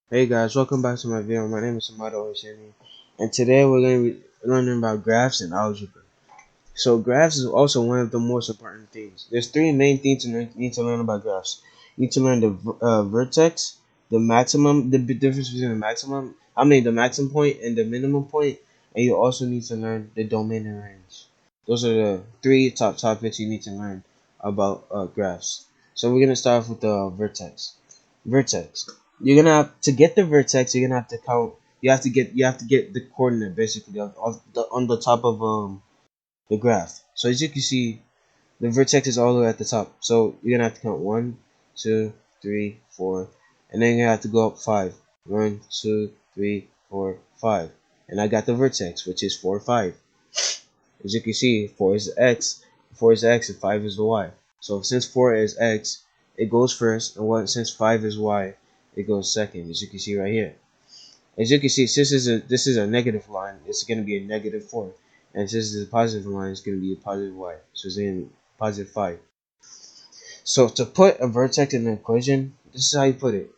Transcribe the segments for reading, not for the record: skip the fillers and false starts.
Hey guys, welcome back to my video. My name is Samado Osheni, and today we're going to be learning about graphs and algebra. So graphs is also one of the most important things. There's three main things you need to learn about graphs. You need to learn the vertex, the maximum, the difference between the maximum point and the minimum point, and you also need to learn the domain and range. Those are the three top topics you need to learn about graphs. So we're gonna start off with the vertex. Vertex. You're gonna have to get the vertex. You're gonna have to count. You have to get the coordinate basically on the top of the graph. So as you can see, the vertex is all the way at the top. So you're gonna have to count 1, 2, 3, 4, and then you have to go up 5. 1, 2, 3, 4, 5, and I got the vertex, which is 4, 5. As you can see, 4 is the x, and 5 is the y. So since 4 is x, it goes first, and since 5 is y, it goes second. As you can see right here. As you can see, since this is a negative line, it's going to be a negative 4, and since this is a positive line, it's going to be a positive y. So it's going to be positive 5. So to put a vertex in an equation, this is how you put it.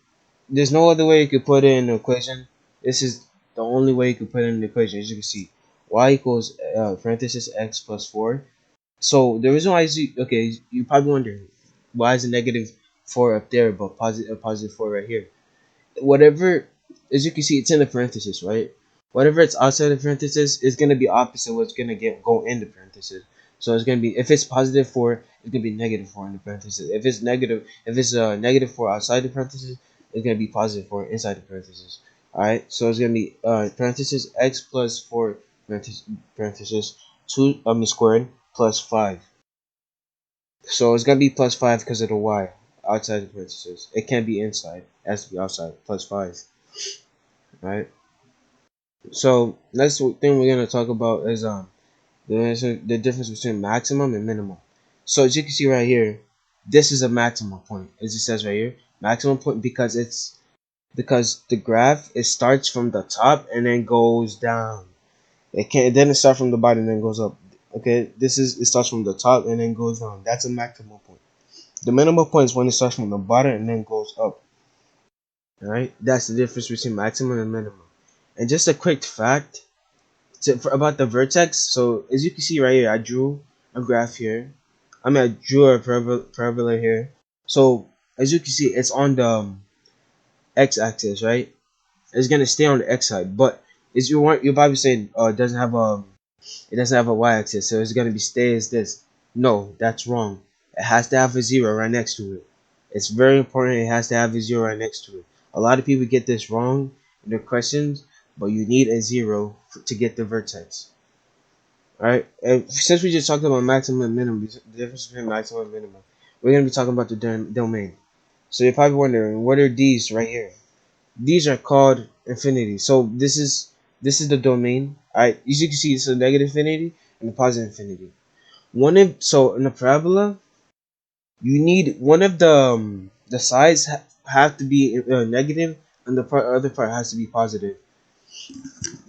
There's no other way you could put it in an equation. This is the only way you could put it in the equation. As you can see, y equals parenthesis x plus 4. So the reason why is okay, you probably wondering why is a negative 4 up there but positive 4 right here. Whatever, as you can see, it's in the parenthesis, right? Whatever it's outside the parenthesis is gonna be opposite what's gonna go in the parenthesis. So it's gonna be, if it's positive 4, it's gonna be negative 4 in the parenthesis. If it's negative 4 outside the parenthesis, it's gonna be positive 4 inside the parenthesis. All right, so it's gonna be parenthesis x plus 4 parenthesis 2 squared plus 5. So it's gonna be plus 5 because of the y outside the parentheses. It can't be inside. It has to be outside. Plus 5. Right. So next thing we're gonna talk about is the difference between maximum and minimum. So as you can see right here, this is a maximum point, as it says right here. Maximum point because the graph, it starts from the top and then goes down. It didn't start from the bottom and then goes up. Okay, it starts from the top and then goes down. That's a maximum point. The minimum point is when it starts from the bottom and then goes up. Alright, that's the difference between maximum and minimum. And just a quick fact about the vertex. So as you can see right here, I drew a graph here. I drew a parabola here. So as you can see, it's on the x-axis, right? It's gonna stay on the x side, but is you're probably saying, oh, it doesn't have a y-axis, so it's gonna be stay as this. No, that's wrong. It has to have a 0 right next to it. It's very important. It has to have a 0 right next to it. A lot of people get this wrong in their questions, but you need a 0 to get the vertex. Alright, and since we just talked about maximum and minimum, the difference between maximum and minimum, we're going to be talking about the domain. So you're probably wondering, what are these right here? These are called infinity. So this is the domain. Alright, as you can see, it's a negative infinity and a positive infinity. So in a parabola, you need one of the sides have to be negative, and the other part has to be positive.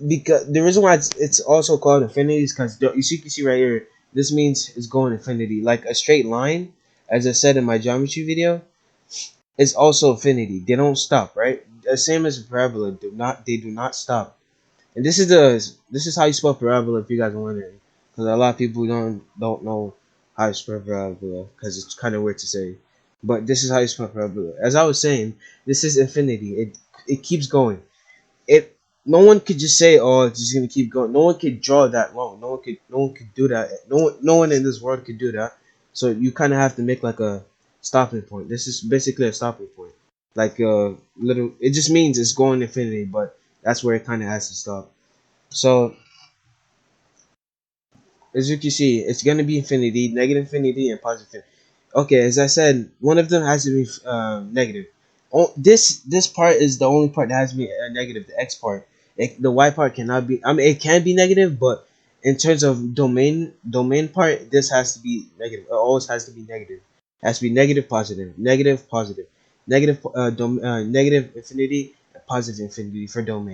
Because the reason why it's also called infinity is because you can see right here, this means it's going infinity. Like a straight line, as I said in my geometry video, is also infinity. They don't stop, right? The same as a parabola, they do not stop. And this is how you spell parabola, if you guys are wondering, because a lot of people don't know how to spell parabola because it's kind of weird to say. But this is how you spell parabola. As I was saying, this is infinity. It keeps going. It No one could just say, oh, it's just gonna keep going. No one could draw that long. No one could do that. No one in this world could do that. So you kind of have to make like a stopping point. This is basically a stopping point. Like little. It just means it's going infinity, but that's where it kind of has to stop. So as you can see, it's gonna be infinity, negative infinity, and positive infinity. Okay, as I said, one of them has to be negative. This part is the only part that has to be negative. The x part, the y part cannot be. I mean, it can be negative, but in terms of domain part, this has to be negative. It always has to be negative. It has to be negative, positive, negative, positive, negative, negative infinity, and positive infinity for domain.